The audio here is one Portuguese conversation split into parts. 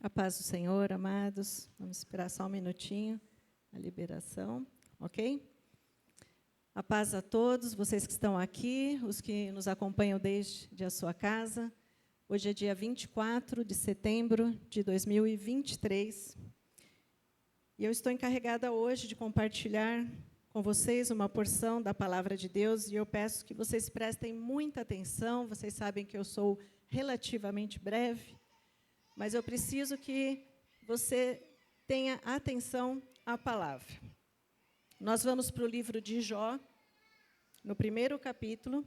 A paz do Senhor, amados. Vamos esperar só um minutinho a liberação, ok? A paz a todos, vocês que estão aqui, os que nos acompanham desde a sua casa. Hoje é dia 24 de setembro de 2023. E eu estou encarregada hoje de compartilhar com vocês uma porção da Palavra de Deus, e eu peço que vocês prestem muita atenção. Vocês sabem que eu sou relativamente breve, mas eu preciso que você tenha atenção à palavra. Nós vamos para o livro de Jó, no primeiro capítulo.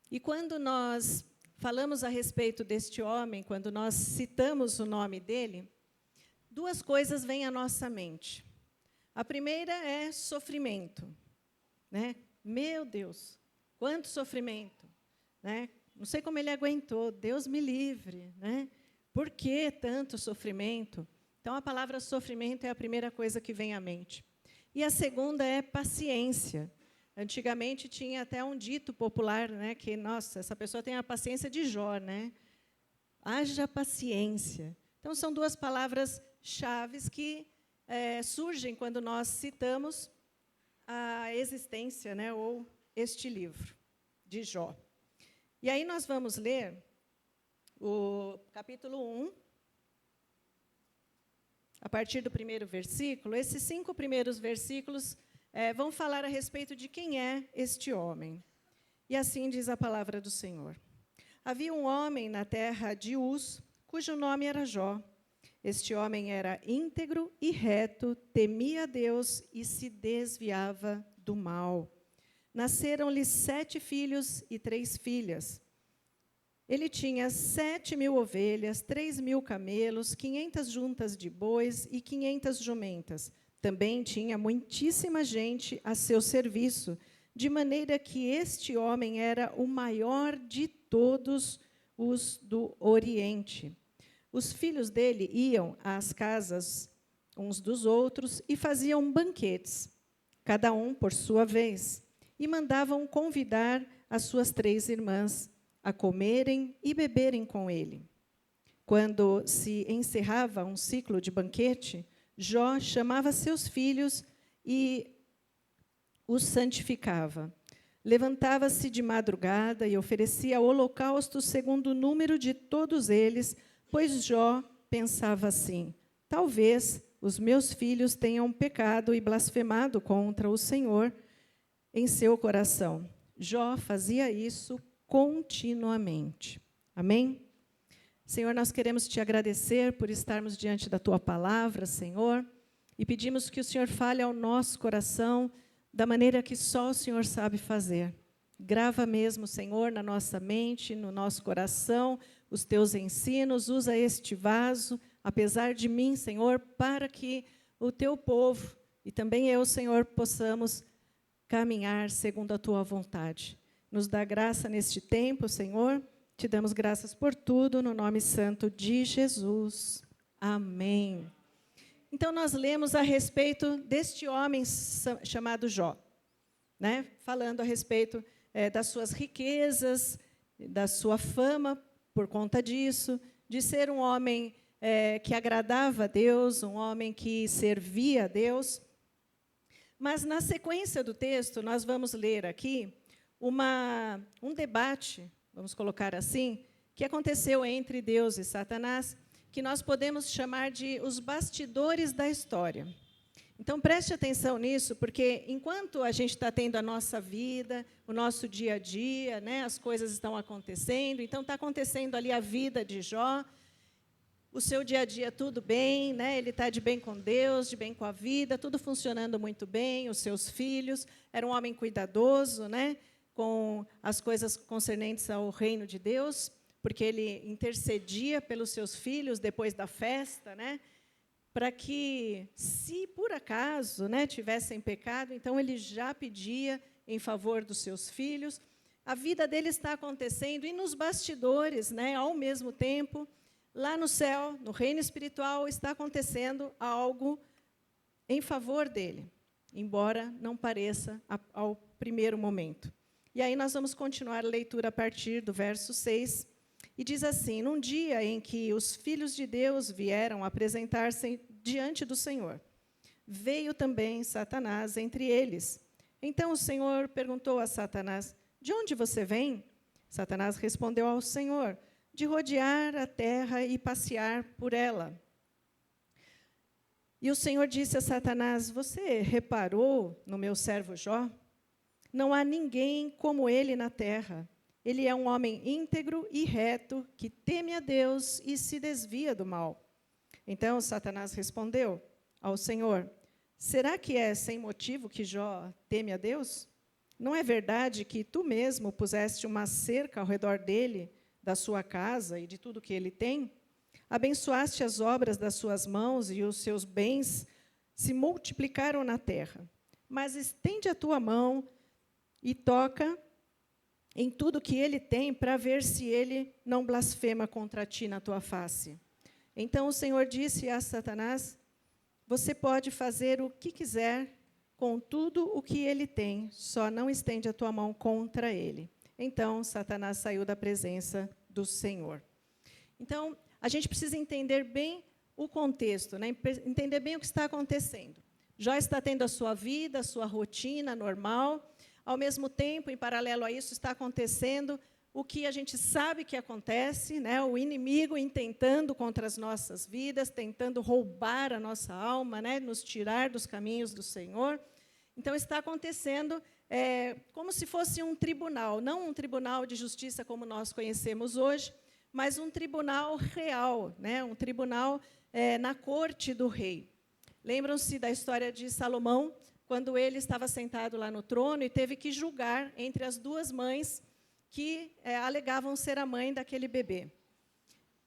E quando nós falamos a respeito deste homem, quando nós citamos o nome dele, duas coisas vêm à nossa mente. A primeira é sofrimento, né? Meu Deus, quanto sofrimento, né? Não sei como ele aguentou, Deus me livre, né? Por que tanto sofrimento? Então, a palavra sofrimento é a primeira coisa que vem à mente. E a segunda é paciência. Antigamente tinha até um dito popular, né, que, nossa, essa pessoa tem a paciência de Jó, né? Haja paciência. Então, são duas palavras-chave que surgem quando nós citamos a existência, né, ou este livro de Jó. E aí nós vamos ler o capítulo 1, a partir do primeiro versículo. Esses 5 primeiros versículos vão falar a respeito de quem é este homem. E assim diz a palavra do Senhor. Havia um homem na terra de Uz, cujo nome era Jó. Este homem era íntegro e reto, temia a Deus e se desviava do mal. Nasceram-lhe 7 filhos e 3 filhas. Ele tinha 7.000 ovelhas, 3.000 camelos, 500 juntas de bois e 500 jumentas. Também tinha muitíssima gente a seu serviço, de maneira que este homem era o maior de todos os do Oriente. Os filhos dele iam às casas uns dos outros e faziam banquetes, cada um por sua vez, e mandavam convidar as suas 3 irmãs a comerem e beberem com ele. Quando se encerrava um ciclo de banquete, Jó chamava seus filhos e os santificava. Levantava-se de madrugada e oferecia holocaustos segundo o número de todos eles, pois Jó pensava assim: talvez os meus filhos tenham pecado e blasfemado contra o Senhor em seu coração. Jó fazia isso continuamente. Amém? Senhor, nós queremos te agradecer por estarmos diante da tua palavra, Senhor, e pedimos que o Senhor fale ao nosso coração da maneira que só o Senhor sabe fazer. Grava mesmo, Senhor, na nossa mente, no nosso coração, os teus ensinos. Usa este vaso, apesar de mim, Senhor, para que o teu povo e também eu, Senhor, possamos caminhar segundo a tua vontade. Nos dá graça neste tempo, Senhor. Te damos graças por tudo, no nome santo de Jesus. Amém. Então, nós lemos a respeito deste homem chamado Jó, né? Falando a respeito das suas riquezas, da sua fama por conta disso, de ser um homem que agradava a Deus, um homem que servia a Deus. Mas, na sequência do texto, nós vamos ler aqui um debate, vamos colocar assim, que aconteceu entre Deus e Satanás, que nós podemos chamar de os bastidores da história. Então, preste atenção nisso, porque enquanto a gente está tendo a nossa vida, o nosso dia a dia, né, as coisas estão acontecendo, então está acontecendo ali a vida de Jó, o seu dia a dia tudo bem, né, ele está de bem com Deus, de bem com a vida, tudo funcionando muito bem, os seus filhos, era um homem cuidadoso, né, com as coisas concernentes ao reino de Deus, porque ele intercedia pelos seus filhos depois da festa, né, para que, se por acaso, né, tivessem pecado, então ele já pedia em favor dos seus filhos. A vida dele está acontecendo, e nos bastidores, né, ao mesmo tempo, lá no céu, no reino espiritual, está acontecendo algo em favor dele, embora não pareça ao primeiro momento. E aí nós vamos continuar a leitura a partir do verso 6. E diz assim: num dia em que os filhos de Deus vieram apresentar-se diante do Senhor, veio também Satanás entre eles. Então o Senhor perguntou a Satanás: de onde você vem? Satanás respondeu ao Senhor: de rodear a terra e passear por ela. E o Senhor disse a Satanás: você reparou no meu servo Jó? Não há ninguém como ele na terra. Ele é um homem íntegro e reto, que teme a Deus e se desvia do mal. Então Satanás respondeu ao Senhor: será que é sem motivo que Jó teme a Deus? Não é verdade que tu mesmo puseste uma cerca ao redor dele, da sua casa e de tudo que ele tem? Abençoaste as obras das suas mãos e os seus bens se multiplicaram na terra. Mas estende a tua mão e toca em tudo que ele tem, para ver se ele não blasfema contra ti na tua face. Então o Senhor disse a Satanás: você pode fazer o que quiser com tudo o que ele tem, só não estende a tua mão contra ele. Então Satanás saiu da presença do Senhor. Então, a gente precisa entender bem o contexto, né? Entender bem o que está acontecendo. Jó está tendo a sua vida, a sua rotina normal. Ao mesmo tempo, em paralelo a isso, está acontecendo o que a gente sabe que acontece, né? O inimigo intentando contra as nossas vidas, tentando roubar a nossa alma, né? Nos tirar dos caminhos do Senhor. Então, está acontecendo como se fosse um tribunal, não um tribunal de justiça como nós conhecemos hoje, mas um tribunal real, né? Um tribunal na corte do rei. Lembram-se da história de Salomão, quando ele estava sentado lá no trono e teve que julgar entre as duas mães que alegavam ser a mãe daquele bebê.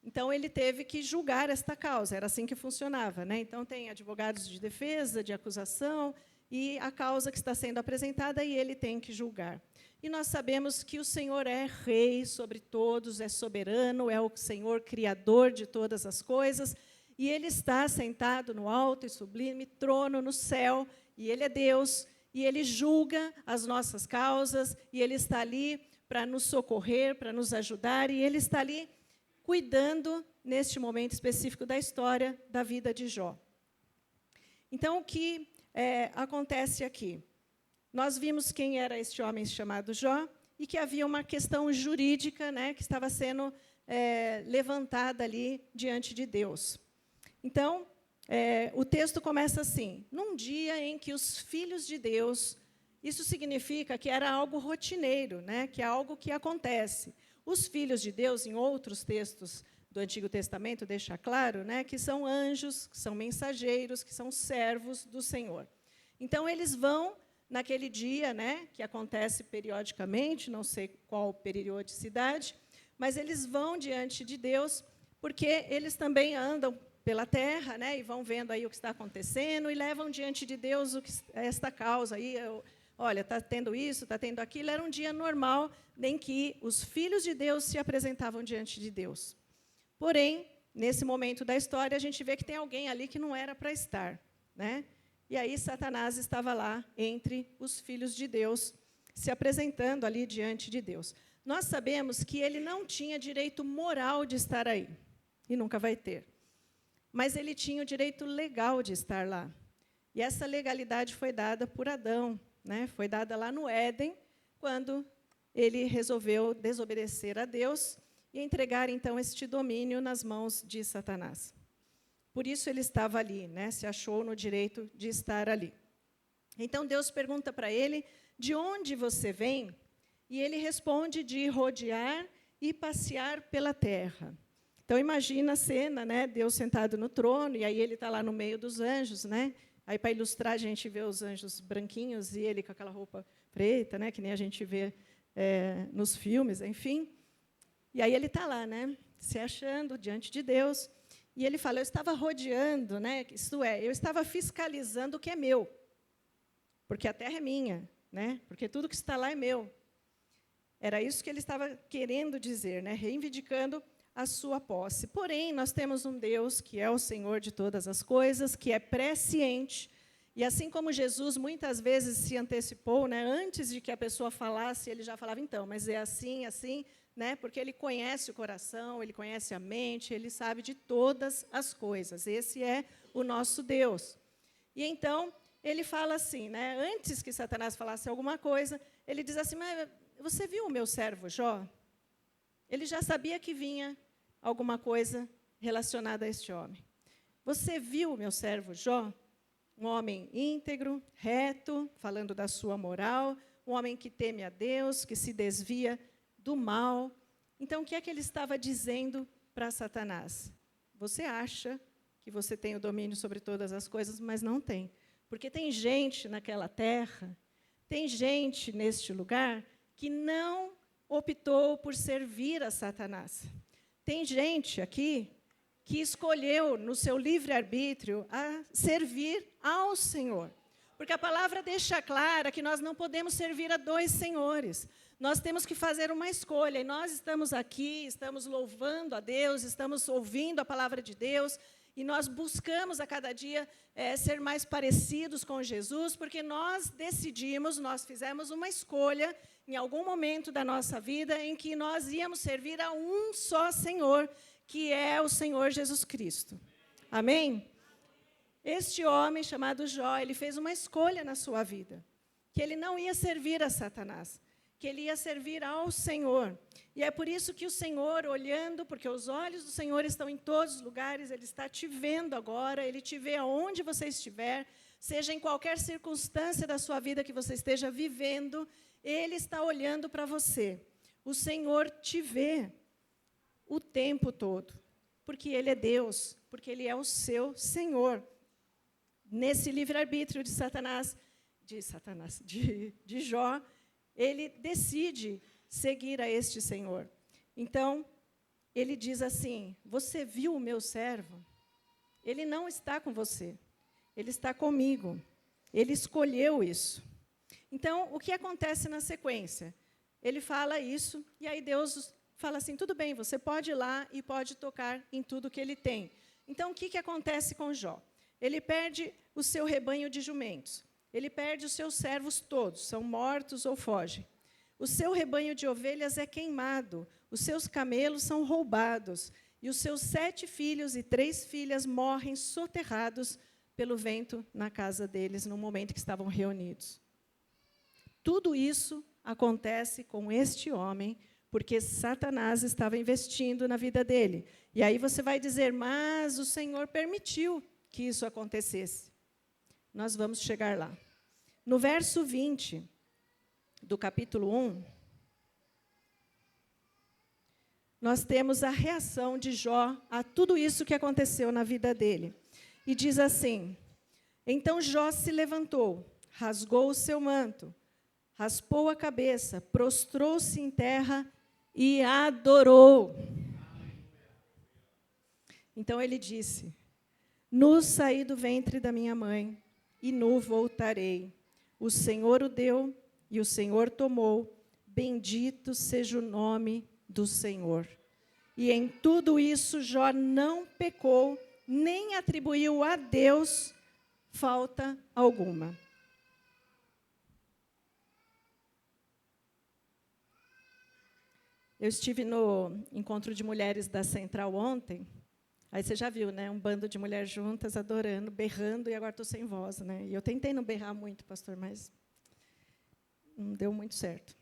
Então, ele teve que julgar esta causa, era assim que funcionava, né? Então, tem advogados de defesa, de acusação, e a causa que está sendo apresentada, e ele tem que julgar. E nós sabemos que o Senhor é rei sobre todos, é soberano, é o Senhor criador de todas as coisas, e ele está sentado no alto e sublime trono no céu, e ele é Deus, e ele julga as nossas causas, e ele está ali para nos socorrer, para nos ajudar, e ele está ali cuidando, neste momento específico da história, da vida de Jó. Então, o que acontece aqui? Nós vimos quem era este homem chamado Jó, e que havia uma questão jurídica, né, que estava sendo levantada ali diante de Deus. Então, o texto começa assim: num dia em que os filhos de Deus, isso significa que era algo rotineiro, né, que é algo que acontece. Os filhos de Deus, em outros textos do Antigo Testamento, deixa claro, né, que são anjos, que são mensageiros, que são servos do Senhor. Então, eles vão, naquele dia, né, que acontece periodicamente, não sei qual periodicidade, mas eles vão diante de Deus, porque eles também andam pela terra, né, e vão vendo aí o que está acontecendo, e levam diante de Deus esta causa aí. Olha, está tendo isso, está tendo aquilo. Era um dia normal em que os filhos de Deus se apresentavam diante de Deus. Porém, nesse momento da história, a gente vê que tem alguém ali que não era para estar, né? E aí Satanás estava lá entre os filhos de Deus, se apresentando ali diante de Deus. Nós sabemos que ele não tinha direito moral de estar aí, e nunca vai ter. Mas ele tinha o direito legal de estar lá. E essa legalidade foi dada por Adão, né? Foi dada lá no Éden, quando ele resolveu desobedecer a Deus e entregar, então, este domínio nas mãos de Satanás. Por isso ele estava ali, né? Se achou no direito de estar ali. Então Deus pergunta para ele: de onde você vem? E ele responde: de rodear e passear pela terra. Então imagina a cena, né? Deus sentado no trono, e aí ele está lá no meio dos anjos, né? Aí, para ilustrar, a gente vê os anjos branquinhos e ele com aquela roupa preta, né? Que nem a gente vê nos filmes, enfim. E aí ele está lá, né? Se achando diante de Deus. E ele fala: eu estava rodeando, né? Isto é, eu estava fiscalizando o que é meu, porque a terra é minha, né? Porque tudo que está lá é meu. Era isso que ele estava querendo dizer, né? Reivindicando a sua posse. Porém, nós temos um Deus que é o Senhor de todas as coisas, que é presciente, E assim como Jesus muitas vezes se antecipou, né, antes de que a pessoa falasse, ele já falava, então, mas é assim, assim, né, porque ele conhece o coração, ele conhece a mente, ele sabe de todas as coisas. Esse é o nosso Deus. E então, ele fala assim, né, antes que Satanás falasse alguma coisa, ele diz assim, mas você viu o meu servo Jó? Ele já sabia que vinha alguma coisa relacionada a este homem. Você viu o meu servo Jó? Um homem íntegro, reto, falando da sua moral, um homem que teme a Deus, que se desvia do mal. Então, o que é que ele estava dizendo para Satanás? Você acha que você tem o domínio sobre todas as coisas, mas não tem. Porque tem gente naquela terra, tem gente neste lugar, que não optou por servir a Satanás. Tem gente aqui que escolheu, no seu livre-arbítrio, a servir ao Senhor. Porque a palavra deixa clara que nós não podemos servir a dois senhores. Nós temos que fazer uma escolha. E nós estamos aqui, estamos louvando a Deus, estamos ouvindo a palavra de Deus, e nós buscamos a cada dia ser mais parecidos com Jesus, porque nós decidimos, nós fizemos uma escolha, em algum momento da nossa vida, em que nós íamos servir a um só Senhor, que é o Senhor Jesus Cristo. Amém? Este homem chamado Jó, ele fez uma escolha na sua vida, que ele não ia servir a Satanás, que ele ia servir ao Senhor. E é por isso que o Senhor, olhando, porque os olhos do Senhor estão em todos os lugares, Ele está te vendo agora, Ele te vê aonde você estiver, seja em qualquer circunstância da sua vida que você esteja vivendo, Ele está olhando para você. O Senhor te vê o tempo todo, porque Ele é Deus, porque Ele é o seu Senhor. Nesse livre-arbítrio de Jó, ele decide seguir a este Senhor. Então, ele diz assim, você viu o meu servo? Ele não está com você, ele está comigo. Ele escolheu isso. Então, o que acontece na sequência? Ele fala isso, e aí Deus fala assim, tudo bem, você pode ir lá e pode tocar em tudo que ele tem. Então, o que acontece com Jó? Ele perde o seu rebanho de jumentos. Ele perde os seus servos todos, são mortos ou fogem. O seu rebanho de ovelhas é queimado, os seus camelos são roubados, e os seus 7 filhos e 3 filhas morrem soterrados pelo vento na casa deles, no momento que estavam reunidos. Tudo isso acontece com este homem, porque Satanás estava investindo na vida dele. E aí você vai dizer, mas o Senhor permitiu que isso acontecesse. Nós vamos chegar lá. No verso 20 do capítulo 1, nós temos a reação de Jó a tudo isso que aconteceu na vida dele. E diz assim, então Jó se levantou, rasgou o seu manto, raspou a cabeça, prostrou-se em terra e adorou. Então ele disse, nu saí do ventre da minha mãe, e nu voltarei. O Senhor o deu, e o Senhor tomou. Bendito seja o nome do Senhor. E em tudo isso Jó não pecou, nem atribuiu a Deus falta alguma. Eu estive no encontro de mulheres da Central ontem. Aí você já viu, né? Um bando de mulheres juntas, adorando, berrando, e agora estou sem voz, né? E eu tentei não berrar muito, pastor, mas não deu muito certo.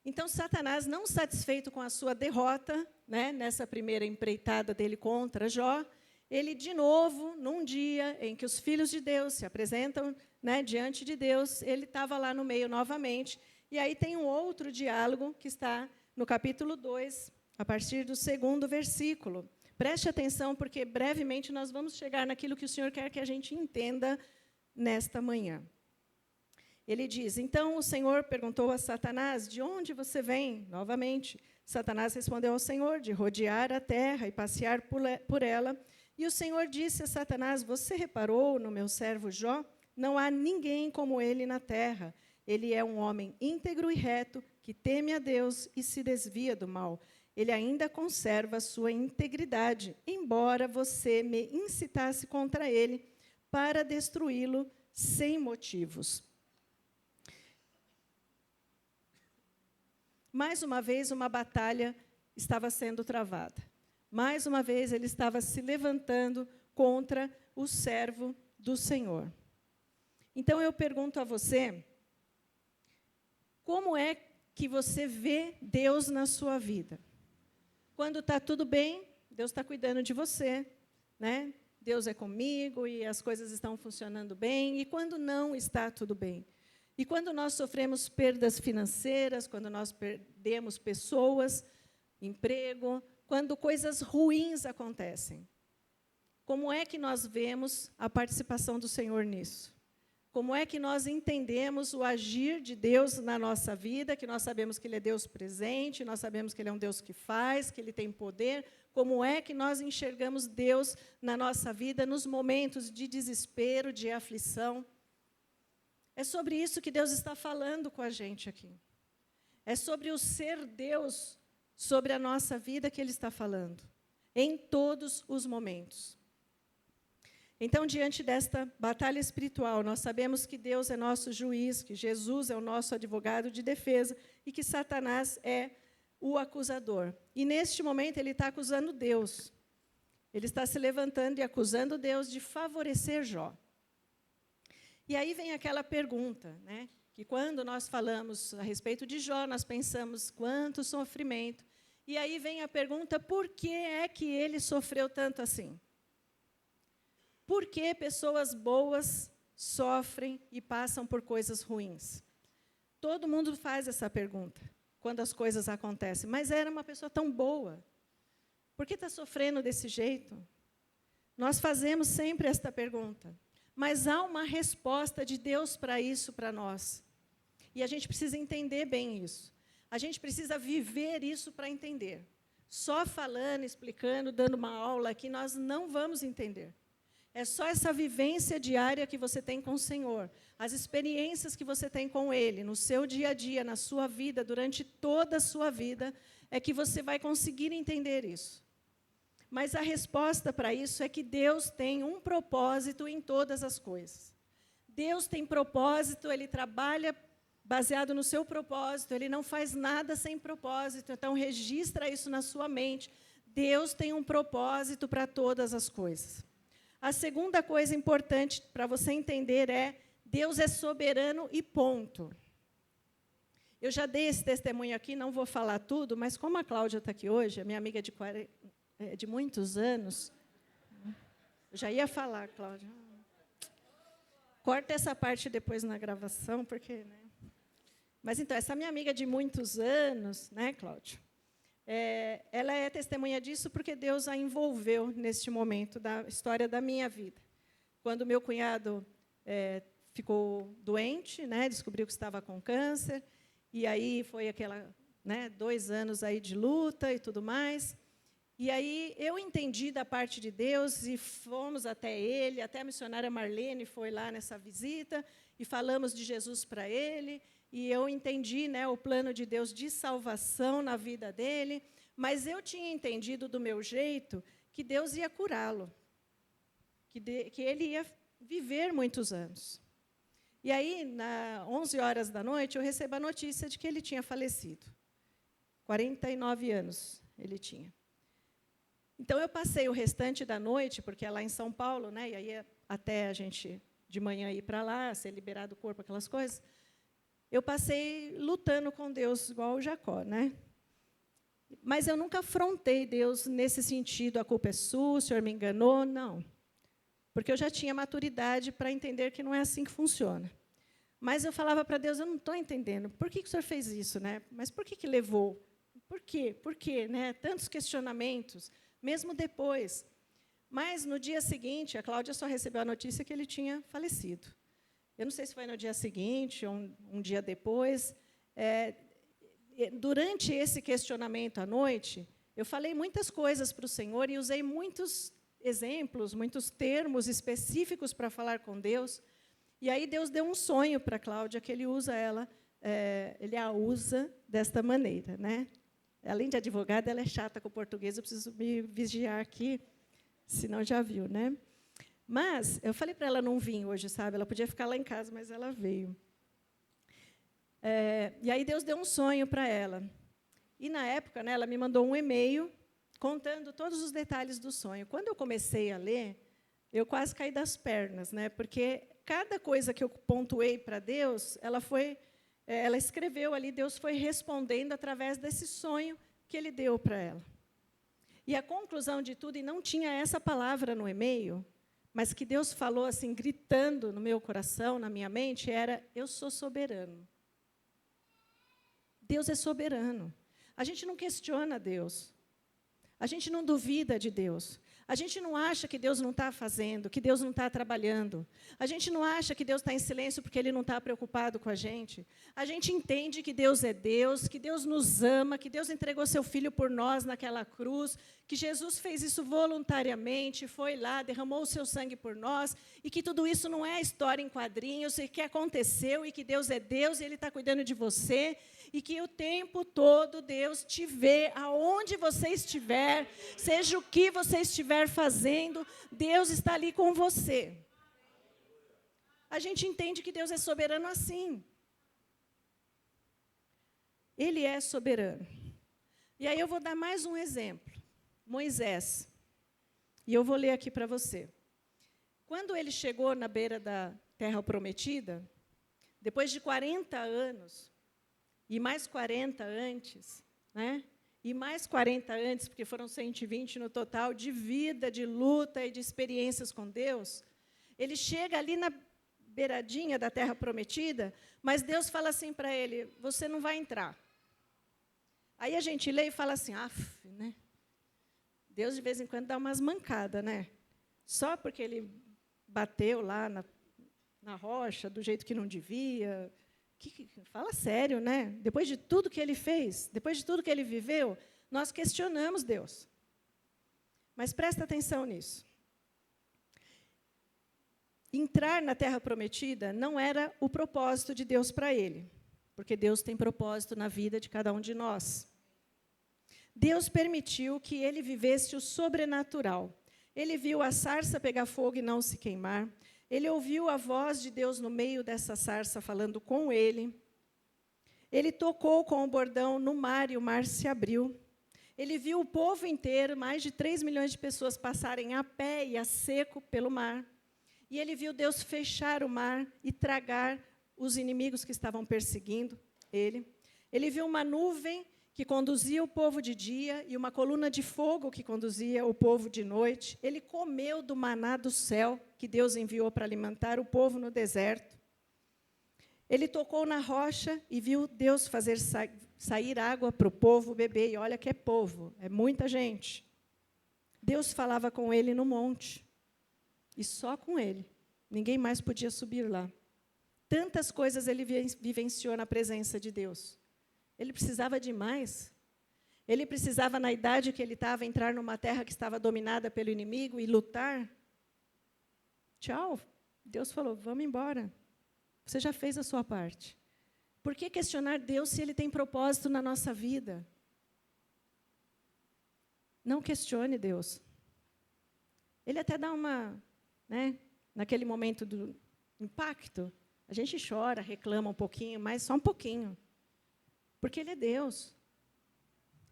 Então, Satanás, não satisfeito com a sua derrota, né, nessa primeira empreitada dele contra Jó, ele, de novo, num dia em que os filhos de Deus se apresentam, né, diante de Deus, ele estava lá no meio novamente. E aí tem um outro diálogo que está no capítulo 2, a partir do 2º versículo. Preste atenção, porque brevemente nós vamos chegar naquilo que o Senhor quer que a gente entenda nesta manhã. Ele diz, então o Senhor perguntou a Satanás, de onde você vem? Novamente, Satanás respondeu ao Senhor, de rodear a terra e passear por ela. E o Senhor disse a Satanás, você reparou no meu servo Jó? Não há ninguém como ele na terra. Ele é um homem íntegro e reto, que teme a Deus e se desvia do mal. Ele ainda conserva a sua integridade, embora você me incitasse contra ele para destruí-lo sem motivos. Mais uma vez, uma batalha estava sendo travada. Mais uma vez, ele estava se levantando contra o servo do Senhor. Então, eu pergunto a você, como é que você vê Deus na sua vida? Quando está tudo bem, Deus está cuidando de você, né? Deus é comigo e as coisas estão funcionando bem. E quando não está tudo bem? E quando nós sofremos perdas financeiras, quando nós perdemos pessoas, emprego, quando coisas ruins acontecem, como é que nós vemos a participação do Senhor nisso? Como é que nós entendemos o agir de Deus na nossa vida, que nós sabemos que Ele é Deus presente, nós sabemos que Ele é um Deus que faz, que Ele tem poder. Como é que nós enxergamos Deus na nossa vida, nos momentos de desespero, de aflição? É sobre isso que Deus está falando com a gente aqui. É sobre o ser Deus, sobre a nossa vida que Ele está falando, em todos os momentos. Então, diante desta batalha espiritual, nós sabemos que Deus é nosso juiz, que Jesus é o nosso advogado de defesa e que Satanás é o acusador. E, neste momento, ele está acusando Deus. Ele está se levantando e acusando Deus de favorecer Jó. E aí vem aquela pergunta, né, que quando nós falamos a respeito de Jó, nós pensamos quanto sofrimento. E aí vem a pergunta, por que é que ele sofreu tanto assim? Por que pessoas boas sofrem e passam por coisas ruins? Todo mundo faz essa pergunta quando as coisas acontecem. Mas era uma pessoa tão boa. Por que está sofrendo desse jeito? Nós fazemos sempre esta pergunta. Mas há uma resposta de Deus para isso, para nós. E a gente precisa entender bem isso. A gente precisa viver isso para entender. Só falando, explicando, dando uma aula aqui, nós não vamos entender. É só essa vivência diária que você tem com o Senhor, as experiências que você tem com Ele, no seu dia a dia, na sua vida, durante toda a sua vida, é que você vai conseguir entender isso. Mas a resposta para isso é que Deus tem um propósito em todas as coisas. Deus tem propósito, Ele trabalha baseado no seu propósito, Ele não faz nada sem propósito, então registra isso na sua mente. Deus tem um propósito para todas as coisas. A segunda coisa importante para você entender é, Deus é soberano e ponto. Eu já dei esse testemunho aqui, não vou falar tudo, mas como a Cláudia está aqui hoje, a minha amiga de muitos anos, eu já ia falar, Cláudia. Corta essa parte depois na gravação, porque... Né? Mas, então, essa minha amiga de muitos anos, né, Cláudia? Ela é testemunha disso porque Deus a envolveu neste momento da história da minha vida. Quando meu cunhado ficou doente, né, descobriu que estava com câncer, e aí foi aquela, né, 2 anos aí de luta e tudo mais. E aí eu entendi da parte de Deus e fomos até ele, até a missionária Marlene foi lá nessa visita e falamos de Jesus para ele. E eu entendi, né, o plano de Deus de salvação na vida dele, mas eu tinha entendido do meu jeito que Deus ia curá-lo, que ele ia viver muitos anos. E aí, às 11 horas da noite, eu recebo a notícia de que ele tinha falecido. 49 anos ele tinha. Então, eu passei o restante da noite, porque é lá em São Paulo, né, e aí até a gente, de manhã, ir para lá, ser liberado o corpo, aquelas coisas. Eu passei lutando com Deus, igual o Jacó, né? Mas eu nunca afrontei Deus nesse sentido, a culpa é sua, o Senhor me enganou, não. Porque eu já tinha maturidade para entender que não é assim que funciona. Mas eu falava para Deus, eu não estou entendendo, por que o Senhor fez isso, né? Mas por que levou? Por quê? Por quê? Né? Tantos questionamentos, mesmo depois. Mas, no dia seguinte, a Cláudia só recebeu a notícia que ele tinha falecido. Eu não sei se foi no dia seguinte ou um dia depois. Durante esse questionamento à noite, eu falei muitas coisas para o Senhor e usei muitos exemplos, muitos termos específicos para falar com Deus. E aí Deus deu um sonho para a Cláudia, que ele a usa desta maneira, né? Além de advogada, ela é chata com o português, eu preciso me vigiar aqui, senão já viu, né? Mas eu falei para ela não vir hoje, sabe? Ela podia ficar lá em casa, mas ela veio. E aí Deus deu um sonho para ela. E, na época, né, ela me mandou um e-mail contando todos os detalhes do sonho. Quando eu comecei a ler, eu quase caí das pernas, né, porque cada coisa que eu pontuei para Deus, ela escreveu ali, Deus foi respondendo através desse sonho que Ele deu para ela. E a conclusão de tudo, e não tinha essa palavra no e-mail, mas que Deus falou assim, gritando no meu coração, na minha mente, era: eu sou soberano. Deus é soberano. A gente não questiona Deus. A gente não duvida de Deus. A gente não acha que Deus não está fazendo, que Deus não está trabalhando. A gente não acha que Deus está em silêncio porque Ele não está preocupado com a gente. A gente entende que Deus é Deus, que Deus nos ama, que Deus entregou seu Filho por nós naquela cruz, que Jesus fez isso voluntariamente, foi lá, derramou o seu sangue por nós, e que tudo isso não é história em quadrinhos, e que aconteceu, e que Deus é Deus, e Ele está cuidando de você, e que o tempo todo Deus te vê, aonde você estiver, seja o que você estiver fazendo, Deus está ali com você. A gente entende que Deus é soberano assim. Ele é soberano. E aí eu vou dar mais um exemplo. Moisés. E eu vou ler aqui para você. Quando ele chegou na beira da Terra Prometida, depois de 40 anos, e mais 40 antes, né? E mais 40 antes, porque foram 120 no total, de vida, de luta e de experiências com Deus, ele chega ali na beiradinha da Terra Prometida, mas Deus fala assim para ele: você não vai entrar. Aí a gente lê e fala assim: né? Deus de vez em quando dá umas mancadas, né? Só porque ele bateu lá na rocha do jeito que não devia. Fala sério, né? Depois de tudo que ele fez, depois de tudo que ele viveu, nós questionamos Deus. Mas presta atenção nisso. Entrar na Terra Prometida não era o propósito de Deus para ele, porque Deus tem propósito na vida de cada um de nós. Deus permitiu que ele vivesse o sobrenatural. Ele viu a sarça pegar fogo e não se queimar. Ele ouviu a voz de Deus no meio dessa sarça falando com ele. Ele tocou com o bordão no mar e o mar se abriu. Ele viu o povo inteiro, mais de 3 milhões de pessoas, passarem a pé e a seco pelo mar. E ele viu Deus fechar o mar e tragar os inimigos que estavam perseguindo ele. Ele viu uma nuvem que conduzia o povo de dia e uma coluna de fogo que conduzia o povo de noite. Ele comeu do maná do céu que Deus enviou para alimentar o povo no deserto. Ele tocou na rocha e viu Deus fazer sair água para o povo beber. E olha que é povo, é muita gente. Deus falava com ele no monte. E só com ele. Ninguém mais podia subir lá. Tantas coisas ele vivenciou na presença de Deus. Ele precisava de mais. Ele precisava, na idade que ele estava, entrar numa terra que estava dominada pelo inimigo e lutar. Tchau. Deus falou: vamos embora. Você já fez a sua parte. Por que questionar Deus se Ele tem propósito na nossa vida? Não questione Deus. Ele até dá uma, né, naquele momento do impacto, a gente chora, reclama um pouquinho, mas só um pouquinho. Porque Ele é Deus.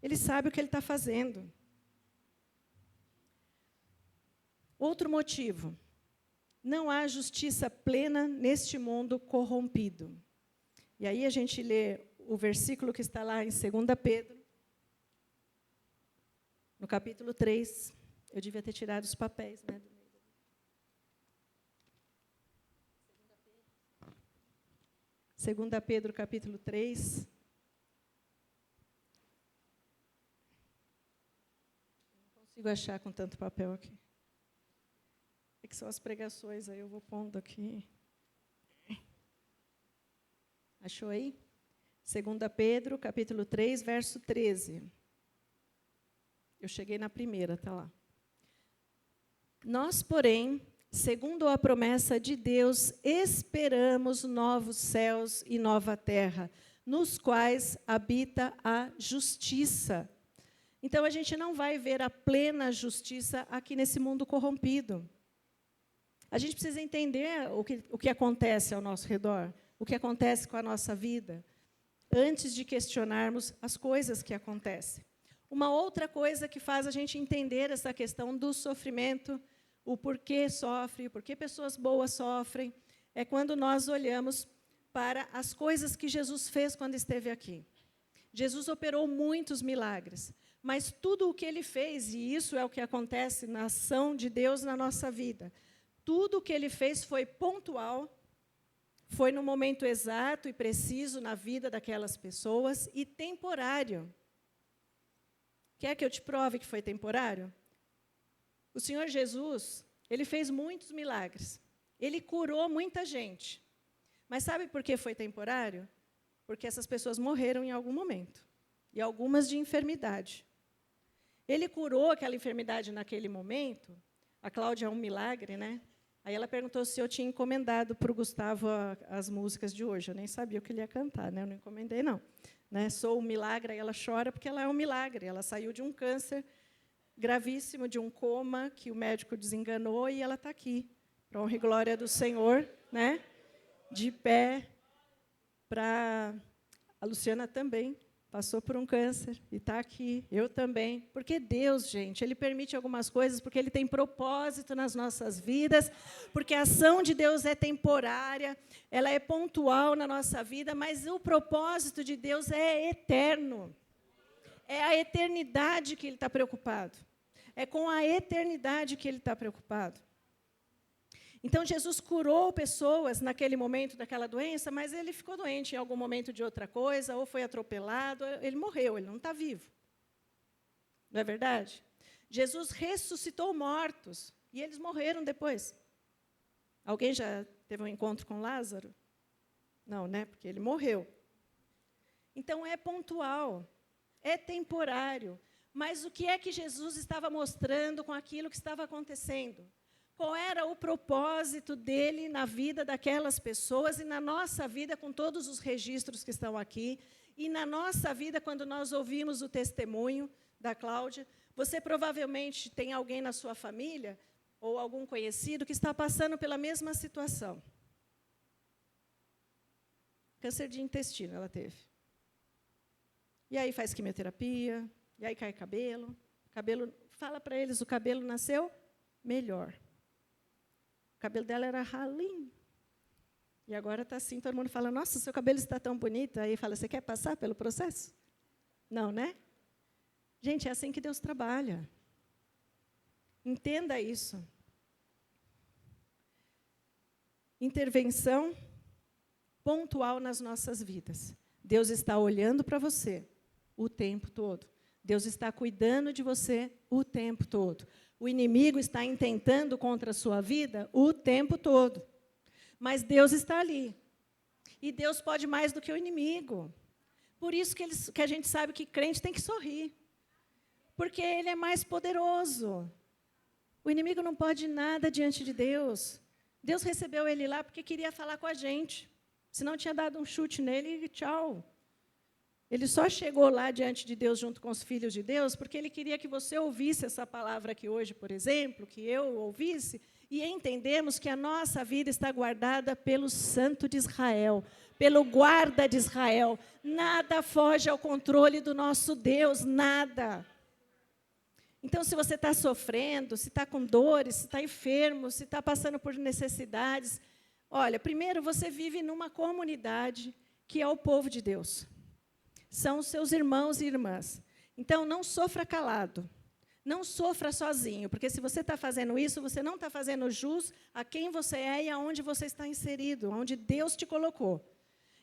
Ele sabe o que Ele está fazendo. Outro motivo. Não há justiça plena neste mundo corrompido. E aí a gente lê o versículo que está lá em 2 Pedro, no capítulo 3. Eu devia ter tirado os papéis, né? 2 Pedro, capítulo 3. Não consigo achar com tanto papel aqui. É que são as pregações, aí eu vou pondo aqui. Achou aí? 2 Pedro, capítulo 3, verso 13. Eu cheguei na primeira, está lá. Nós, porém, segundo a promessa de Deus, esperamos novos céus e nova terra, nos quais habita a justiça. Então, a gente não vai ver a plena justiça aqui nesse mundo corrompido. A gente precisa entender o que acontece ao nosso redor, o que acontece com a nossa vida, antes de questionarmos as coisas que acontecem. Uma outra coisa que faz a gente entender essa questão do sofrimento, o porquê sofre, o porquê pessoas boas sofrem, é quando nós olhamos para as coisas que Jesus fez quando esteve aqui. Jesus operou muitos milagres, mas tudo o que ele fez, e isso é o que acontece na ação de Deus na nossa vida, tudo o que ele fez foi pontual, foi no momento exato e preciso na vida daquelas pessoas e temporário. Quer que eu te prove que foi temporário? O Senhor Jesus, ele fez muitos milagres. Ele curou muita gente. Mas sabe por que foi temporário? Porque essas pessoas morreram em algum momento. E algumas de enfermidade. Ele curou aquela enfermidade naquele momento. A Cláudia é um milagre, né? Aí ela perguntou se eu tinha encomendado para o Gustavo as músicas de hoje. Eu nem sabia o que ele ia cantar, né? Eu não encomendei, não. Né? Sou um milagre, aí ela chora porque ela é um milagre. Ela saiu de um câncer gravíssimo, de um coma que o médico desenganou, e ela está aqui. Para honra e glória do Senhor, né? De pé. Para a Luciana também. Passou por um câncer e está aqui, eu também. Porque Deus, gente, Ele permite algumas coisas porque Ele tem propósito nas nossas vidas, porque a ação de Deus é temporária, ela é pontual na nossa vida, mas o propósito de Deus é eterno. É a eternidade que Ele está preocupado. É com a eternidade que Ele está preocupado. Então, Jesus curou pessoas naquele momento daquela doença, mas ele ficou doente em algum momento de outra coisa, ou foi atropelado, ele morreu, ele não está vivo. Não é verdade? Jesus ressuscitou mortos, e eles morreram depois. Alguém já teve um encontro com Lázaro? Não, né? Porque ele morreu. Então, é pontual, é temporário. Mas o que é que Jesus estava mostrando com aquilo que estava acontecendo? Qual era o propósito dele na vida daquelas pessoas e na nossa vida, com todos os registros que estão aqui, e na nossa vida, quando nós ouvimos o testemunho da Cláudia? Você provavelmente tem alguém na sua família, ou algum conhecido, que está passando pela mesma situação. Câncer de intestino ela teve. E aí faz quimioterapia, e aí cai cabelo. Fala para eles, o cabelo nasceu melhor. O cabelo dela era ralinho. E agora está assim, todo mundo fala, nossa, seu cabelo está tão bonito. Aí fala, você quer passar pelo processo? Não, né? Gente, é assim que Deus trabalha. Entenda isso. Intervenção pontual nas nossas vidas. Deus está olhando para você o tempo todo. Deus está cuidando de você o tempo todo. O inimigo está intentando contra a sua vida o tempo todo. Mas Deus está ali. E Deus pode mais do que o inimigo. Por isso que a gente sabe que crente tem que sorrir. Porque ele é mais poderoso. O inimigo não pode nada diante de Deus. Deus recebeu ele lá porque queria falar com a gente. Senão tinha dado um chute nele e tchau. Ele só chegou lá diante de Deus junto com os filhos de Deus porque ele queria que você ouvisse essa palavra aqui hoje, por exemplo, que eu ouvisse, e entendemos que a nossa vida está guardada pelo Santo de Israel, pelo guarda de Israel. Nada foge ao controle do nosso Deus, nada. Então, se você está sofrendo, se está com dores, se está enfermo, se está passando por necessidades, olha, primeiro você vive numa comunidade que é o povo de Deus. São os seus irmãos e irmãs. Então, não sofra calado. Não sofra sozinho, porque se você está fazendo isso, você não está fazendo jus a quem você é e aonde você está inserido, onde Deus te colocou.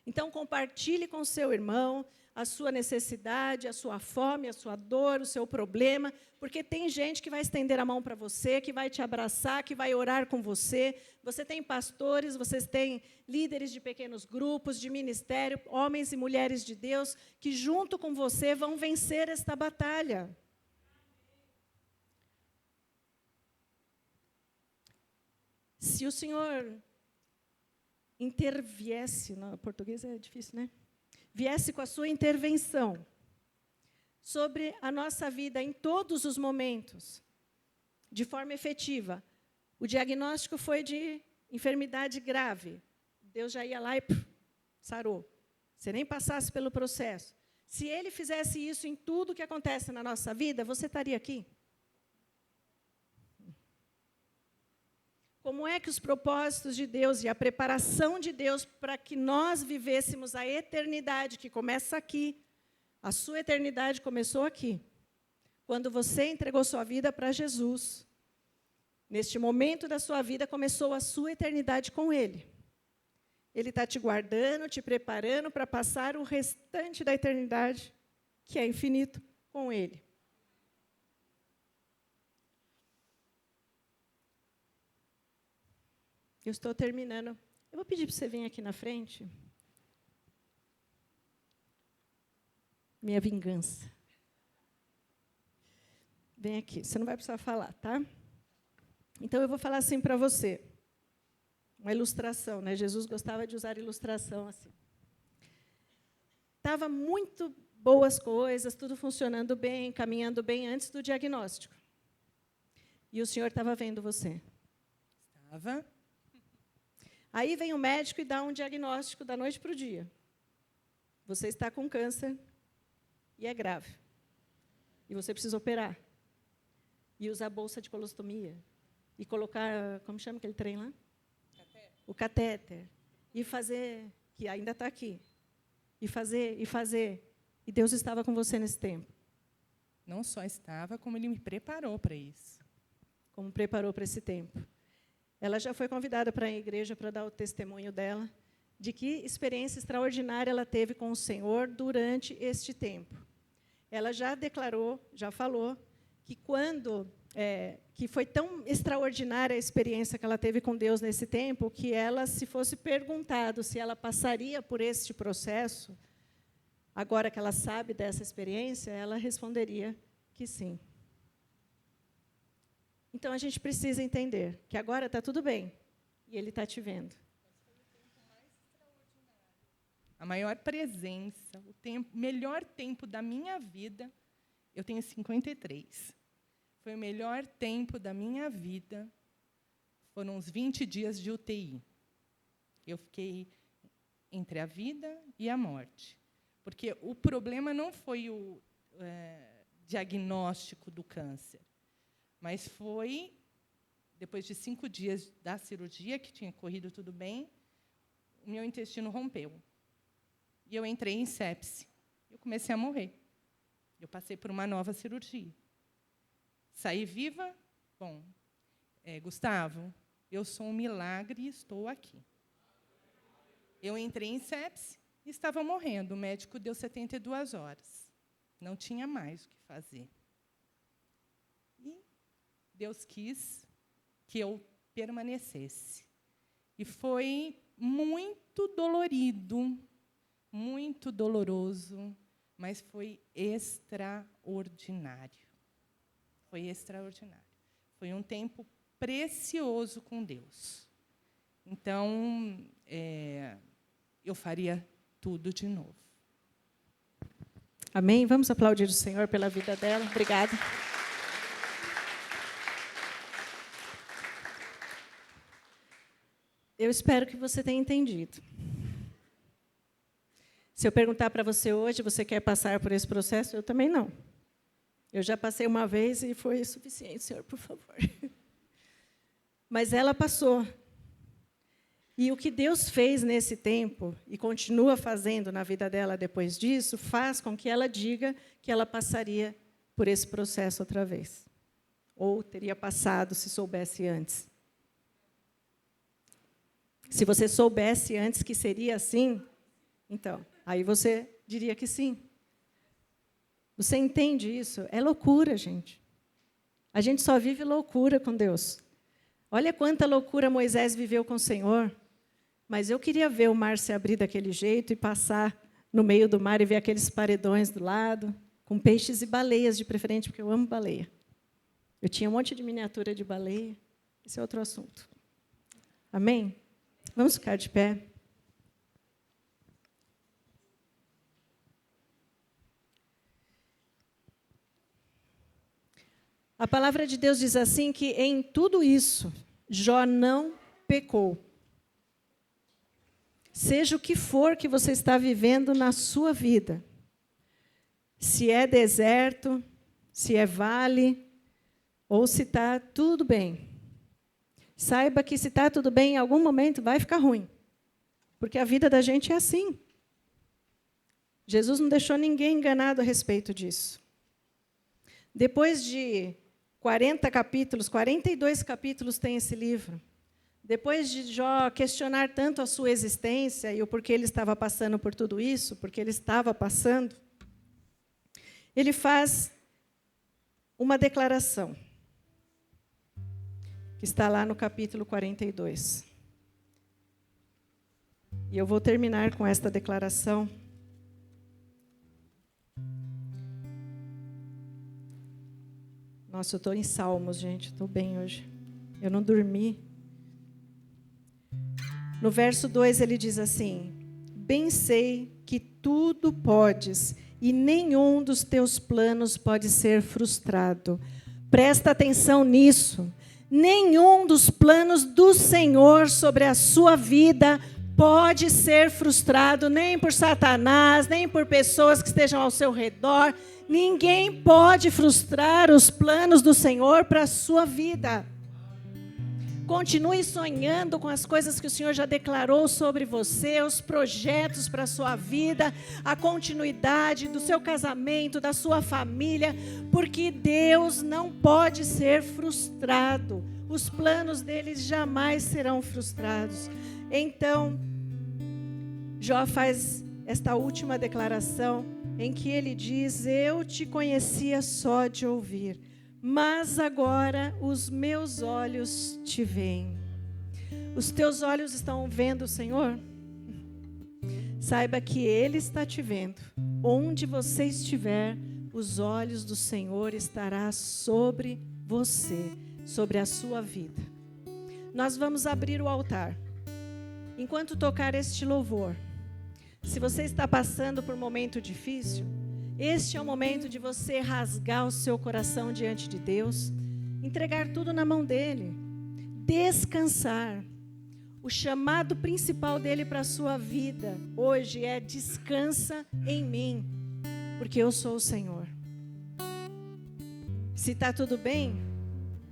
Então, compartilhe com o seu irmão a sua necessidade, a sua fome, a sua dor, o seu problema, porque tem gente que vai estender a mão para você, que vai te abraçar, que vai orar com você. Você tem pastores, vocês têm líderes de pequenos grupos, de ministério, homens e mulheres de Deus, que junto com você vão vencer esta batalha. Se o Senhor interviesse, no português é difícil, né? Viesse com a sua intervenção sobre a nossa vida em todos os momentos, de forma efetiva, O diagnóstico foi de enfermidade grave. Deus já ia lá e sarou. Se nem passasse pelo processo. Se ele fizesse isso em tudo que acontece na nossa vida, você estaria aqui? Como é que os propósitos de Deus e a preparação de Deus para que nós vivêssemos a eternidade, que começa aqui, a sua eternidade começou aqui, quando você entregou sua vida para Jesus. Neste momento da sua vida, começou a sua eternidade com Ele. Ele está te guardando, te preparando para passar o restante da eternidade, que é infinito, com Ele. Eu estou terminando. Eu vou pedir para você vir aqui na frente. Minha vingança. Vem aqui. Você não vai precisar falar, tá? Então, eu vou falar assim para você. Uma ilustração, né? Jesus gostava de usar ilustração assim. Estava muito boas coisas, tudo funcionando bem, caminhando bem antes do diagnóstico. E o Senhor estava vendo você. Estava. Aí vem o médico e dá um diagnóstico da noite para o dia. Você está com câncer e é grave. E você precisa operar. E usar bolsa de colostomia. E colocar, como chama aquele trem lá? Catéter. O catéter. E fazer, que ainda está aqui. E fazer, e fazer. E Deus estava com você nesse tempo. Não só estava, como Ele me preparou para isso. Como preparou para esse tempo. Ela já foi convidada para a igreja para dar o testemunho dela, de que experiência extraordinária ela teve com o Senhor durante este tempo. Ela já declarou, já falou, que que foi tão extraordinária a experiência que ela teve com Deus nesse tempo, que ela, se fosse perguntado se ela passaria por este processo, agora que ela sabe dessa experiência, ela responderia que sim. Então, a gente precisa entender que agora está tudo bem, e Ele está te vendo. A maior presença, o melhor tempo da minha vida, eu tenho 53. Foi o melhor tempo da minha vida, foram uns 20 dias de UTI. Eu fiquei entre a vida e a morte. Porque o problema não foi o diagnóstico do câncer, mas foi, depois de 5 dias da cirurgia, que tinha corrido tudo bem, o meu intestino rompeu. E eu entrei em sepse. Eu comecei a morrer. Eu passei por uma nova cirurgia. Saí viva? Bom, Gustavo, eu sou um milagre e estou aqui. Eu entrei em sepse e estava morrendo. O médico deu 72 horas. Não tinha mais o que fazer. E Deus quis que eu permanecesse. E foi muito dolorido, muito doloroso, mas foi extraordinário. Foi extraordinário. Foi um tempo precioso com Deus. Então, eu faria tudo de novo. Amém? Vamos aplaudir o Senhor pela vida dela. Obrigada. Eu espero que você tenha entendido. Se eu perguntar para você hoje, você quer passar por esse processo? Eu também não. Eu já passei uma vez e foi suficiente, Senhor, por favor. Mas ela passou. E o que Deus fez nesse tempo, e continua fazendo na vida dela depois disso, faz com que ela diga que ela passaria por esse processo outra vez. Ou teria passado se soubesse antes. Se você soubesse antes que seria assim, então, aí você diria que sim. Você entende isso? É loucura, gente. A gente só vive loucura com Deus. Olha quanta loucura Moisés viveu com o Senhor. Mas eu queria ver o mar se abrir daquele jeito e passar no meio do mar e ver aqueles paredões do lado, com peixes e baleias, de preferência, porque eu amo baleia. Eu tinha um monte de miniatura de baleia. Esse é outro assunto. Amém? Vamos ficar de pé. A palavra de Deus diz assim, que em tudo isso, Jó não pecou. Seja o que for que você está vivendo na sua vida, se é deserto, se é vale, ou se está tudo bem. Saiba que se está tudo bem, em algum momento vai ficar ruim. Porque a vida da gente é assim. Jesus não deixou ninguém enganado a respeito disso. Depois de 40 capítulos, 42 capítulos tem esse livro. Depois de Jó questionar tanto a sua existência e o porquê ele estava passando por tudo isso, porque ele estava passando, ele faz uma declaração, que está lá no capítulo 42. E eu vou terminar com esta declaração. Nossa, eu estou em Salmos, gente, estou bem hoje. Eu não dormi. No verso 2 ele diz assim: bem sei que tudo podes, e nenhum dos teus planos pode ser frustrado. Presta atenção nisso. Nenhum dos planos do Senhor sobre a sua vida pode ser frustrado, nem por Satanás, nem por pessoas que estejam ao seu redor. Ninguém pode frustrar os planos do Senhor para a sua vida. Continue sonhando com as coisas que o Senhor já declarou sobre você, os projetos para a sua vida, a continuidade do seu casamento, da sua família, porque Deus não pode ser frustrado. Os planos dele jamais serão frustrados. Então, Jó faz esta última declaração em que ele diz: eu te conhecia só de ouvir, mas agora os meus olhos te veem. Os teus olhos estão vendo o Senhor? Saiba que Ele está te vendo. Onde você estiver, os olhos do Senhor estarão sobre você, sobre a sua vida. Nós vamos abrir o altar. Enquanto tocar este louvor, se você está passando por um momento difícil, este é o momento de você rasgar o seu coração diante de Deus, entregar tudo na mão dEle, descansar. O chamado principal dEle para a sua vida hoje é: descansa em mim, porque eu sou o Senhor. Se está tudo bem,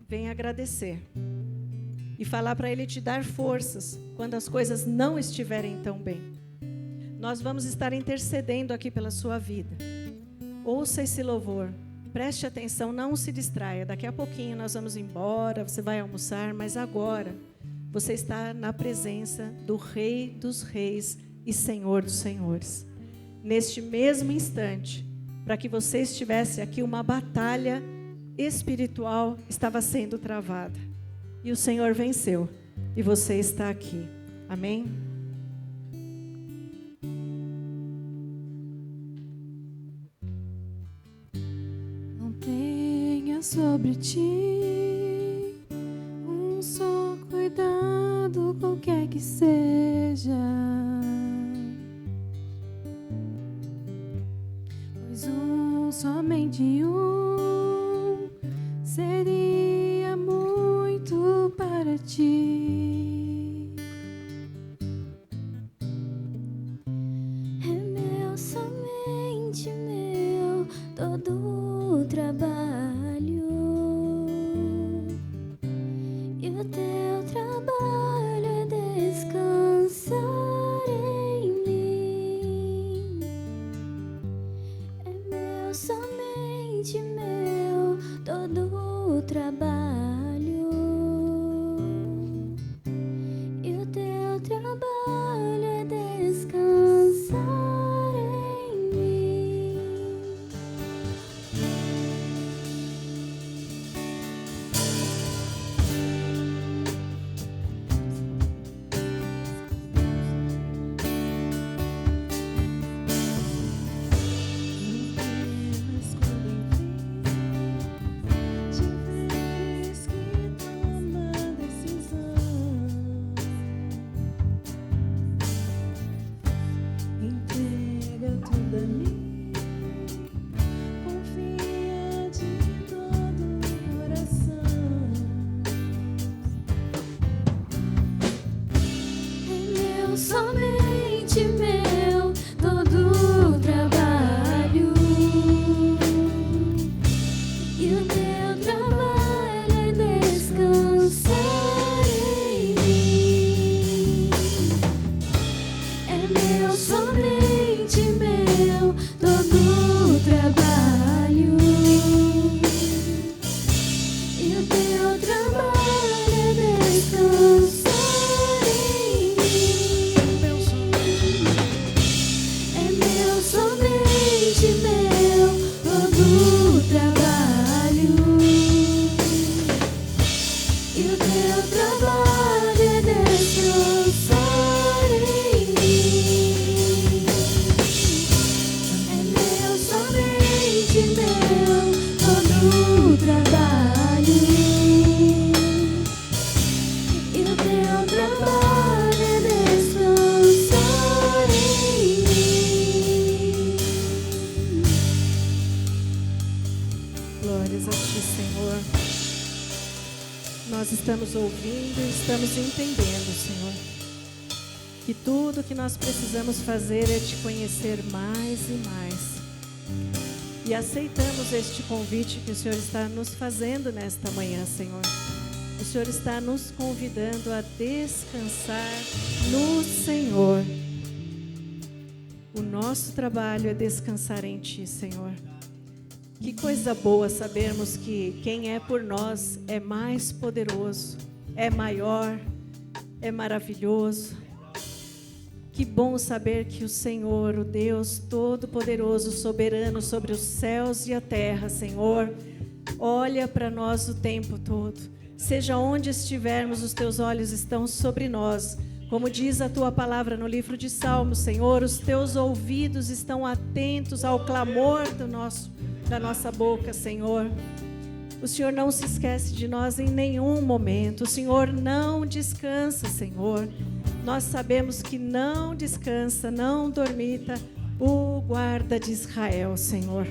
vem agradecer e falar para Ele te dar forças quando as coisas não estiverem tão bem. Nós vamos estar intercedendo aqui pela sua vida. Ouça esse louvor, preste atenção, não se distraia. Daqui a pouquinho nós vamos embora, você vai almoçar, mas agora você está na presença do Rei dos Reis e Senhor dos Senhores. Neste mesmo instante, para que você estivesse aqui, uma batalha espiritual estava sendo travada. E o Senhor venceu, e você está aqui. Amém? Sobre ti um só cuidado, qualquer que seja, pois somente um seria muito para ti. É meu, somente meu, todo o trabalho. glórias a Ti, Senhor. Nós estamos ouvindo e estamos entendendo, Senhor, que tudo que nós precisamos fazer é Te conhecer mais e mais. E aceitamos este convite que o Senhor está nos fazendo nesta manhã, Senhor. O Senhor está nos convidando a descansar no Senhor. O nosso trabalho é descansar em Ti, Senhor. Que coisa boa sabermos que quem é por nós é mais poderoso, é maior, é maravilhoso. Que bom saber que o Senhor, o Deus Todo-Poderoso, soberano sobre os céus e a terra, Senhor, olha para nós o tempo todo. Seja onde estivermos, os Teus olhos estão sobre nós. Como diz a Tua palavra no livro de Salmos, Senhor, os Teus ouvidos estão atentos ao clamor da nossa boca, Senhor. O Senhor não se esquece de nós em nenhum momento. O Senhor não descansa, Senhor. Nós sabemos que não descansa, não dormita o guarda de Israel, Senhor.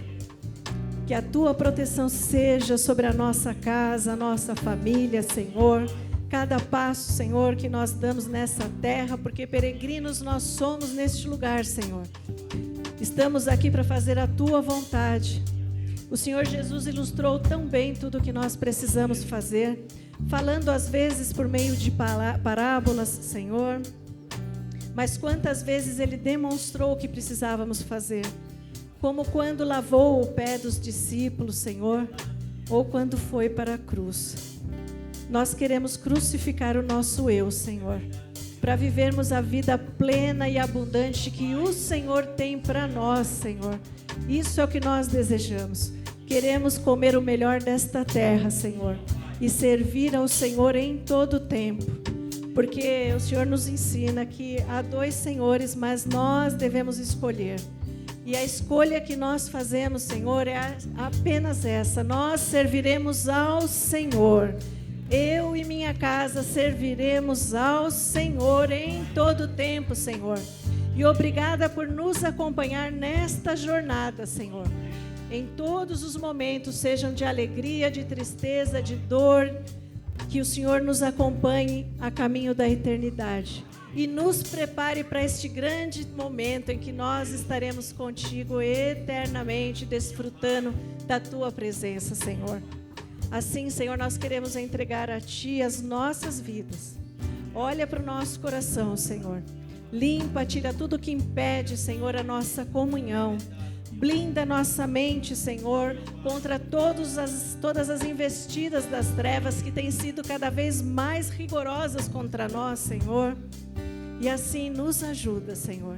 Que a Tua proteção seja sobre a nossa casa, a nossa família, Senhor. Cada passo, Senhor, que nós damos nessa terra, porque peregrinos nós somos neste lugar, Senhor. Estamos aqui para fazer a Tua vontade. O Senhor Jesus ilustrou tão bem tudo o que nós precisamos fazer, falando às vezes por meio de parábolas, Senhor, mas quantas vezes Ele demonstrou o que precisávamos fazer, como quando lavou o pé dos discípulos, Senhor, ou quando foi para a cruz. Nós queremos crucificar o nosso eu, Senhor, para vivermos a vida plena e abundante que o Senhor tem para nós, Senhor. Isso é o que nós desejamos. Queremos comer o melhor desta terra, Senhor, e servir ao Senhor em todo o tempo, porque o Senhor nos ensina que há 2 senhores, mas nós devemos escolher. E a escolha que nós fazemos, Senhor, é apenas essa: nós serviremos ao Senhor. Eu e minha casa serviremos ao Senhor em todo o tempo, Senhor. E obrigada por nos acompanhar nesta jornada, Senhor. Em todos os momentos, sejam de alegria, de tristeza, de dor, que o Senhor nos acompanhe a caminho da eternidade. E nos prepare para este grande momento em que nós estaremos contigo eternamente, desfrutando da Tua presença, Senhor. Assim, Senhor, nós queremos entregar a Ti as nossas vidas. Olha para o nosso coração, Senhor. Limpa, tira tudo que impede, Senhor, a nossa comunhão. Blinda nossa mente, Senhor, contra todas as investidas das trevas que têm sido cada vez mais rigorosas contra nós, Senhor. E assim nos ajuda, Senhor,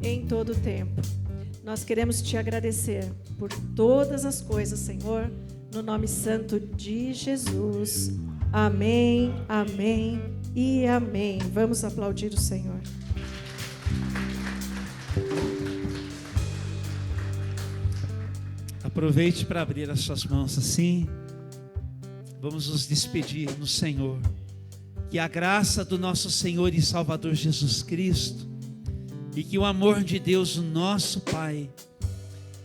em todo o tempo. Nós queremos Te agradecer por todas as coisas, Senhor, no nome santo de Jesus. Amém, amém e amém. Vamos aplaudir o Senhor. Aproveite para abrir as suas mãos assim. Vamos nos despedir no Senhor. Que a graça do nosso Senhor e Salvador Jesus Cristo, e que o amor de Deus, o nosso Pai,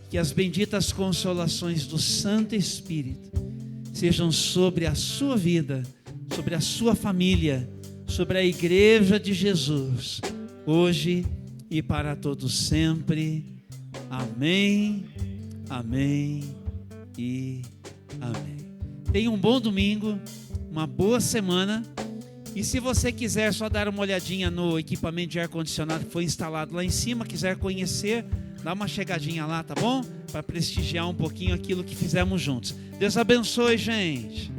que as benditas consolações do Santo Espírito sejam sobre a sua vida, sobre a sua família, sobre a Igreja de Jesus, hoje e para todos sempre. Amém, amém e amém. Tenha um bom domingo, uma boa semana. E se você quiser só dar uma olhadinha no equipamento de ar-condicionado que foi instalado lá em cima, quiser conhecer, dá uma chegadinha lá, tá bom? Para prestigiar um pouquinho aquilo que fizemos juntos. Deus abençoe, gente.